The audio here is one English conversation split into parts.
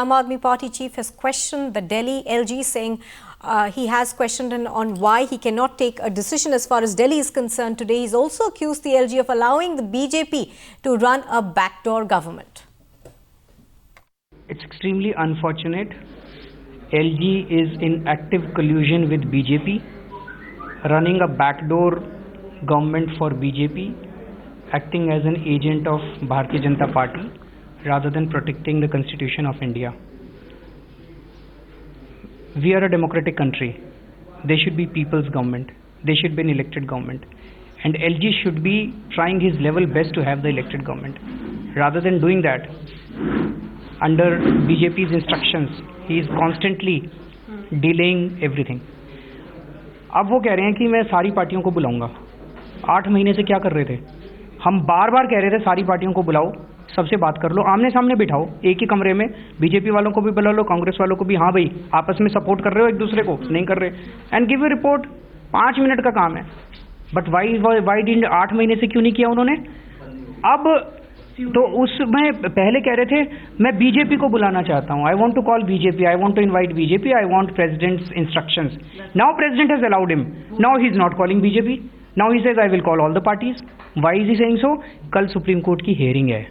Aam Aadmi Party chief has questioned the Delhi LG, saying he has questioned on why he cannot take a decision as far as Delhi is concerned today. He's also accused the LG of allowing the BJP to run a backdoor government. It's extremely unfortunate. LG is in active collusion with BJP, running a backdoor government for BJP, acting as an agent of Bharatiya Janata Party rather than protecting the Constitution of India. We are a democratic country. There should be people's government. There should be an elected government. And LG should be trying his level best to have the elected government. Rather than doing that, under BJP's instructions, he is constantly delaying everything. अब वो कह रहे हैं कि मैं सारी पार्टियों को बुलाऊंगा। 8 महीने से क्या कर रहे थे? हम बार बार कह रहे थे सारी पार्टियों को बुलाओ, सबसे बात कर लो, आमने सामने बिठाओ, एक ही कमरे में। बीजेपी वालों को भी बुला लो, कांग्रेस वालों को भी। हाँ भाई, आपस में सपोर्ट कर रहे हो एक दूसरे को? नहीं कर रहे। And give a report. 5 minute का काम है। बट वाई डिडंट 8 महीने से क्यों नहीं किया उन्होंने? अब तो उसमें पहले कह रहे थे मैं बीजेपी को बुलाना चाहता हूं, I want to call BJP, I want to invite BJP, I want president's instructions. Now president has allowed him, now he is not calling BJP, now he says I will call all the parties. Why is he saying so? कल supreme court की hearing है,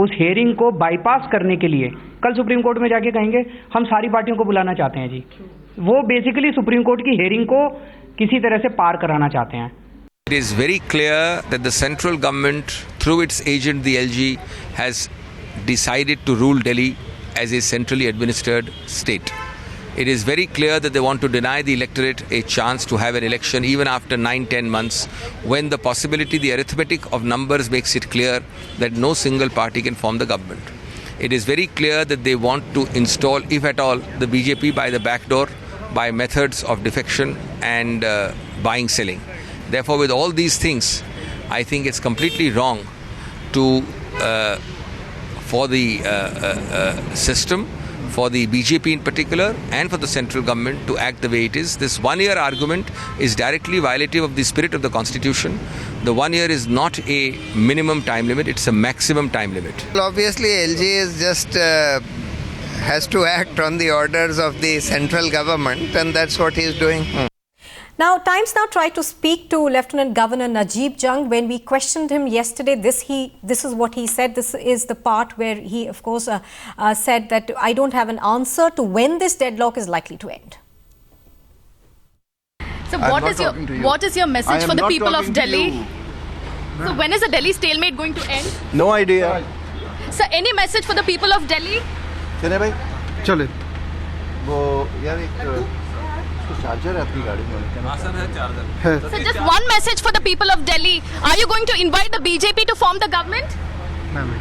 उस hearing को bypass करने के लिए कल supreme court में जाके कहेंगे हम सारी पार्टियों को बुलाना चाहते हैं जी। वो बेसिकली सुप्रीम कोर्ट की हियरिंग को किसी तरह से पार कराना चाहते हैं। It is very clear that the central government, through its agent the LG, has decided to rule Delhi as a centrally administered state. It is very clear that they want to deny the electorate a chance to have an election even after 9-10 months, when the possibility, the arithmetic of numbers makes it clear that no single party can form the government. It is very clear that they want to install, if at all, the BJP by the back door, by methods of defection and buying, selling. Therefore, with all these things, I think it's completely wrong to, for the system, for the BJP in particular, and for the central government to act the way it is. This 1-year argument is directly violative of the spirit of the Constitution. The 1 year is not a minimum time limit; it's a maximum time limit. Well, obviously, LG is just has to act on the orders of the central government, and that's what he is doing. Now, Times now tried to speak to Lieutenant Governor Najib Jung. When we questioned him yesterday, this is what he said. This is the part where he, of course, said that I don't have an answer to when this deadlock is likely to end. So what is your message for the people of Delhi? So when is the Delhi stalemate going to end? No idea. So any message for the people of Delhi? चले भाई, चले। वो यार एक charger है आपकी गाड़ी में। हाँ सर, है charger. So just one message for the people of Delhi. Are you going to invite the BJP to form the government? नहीं।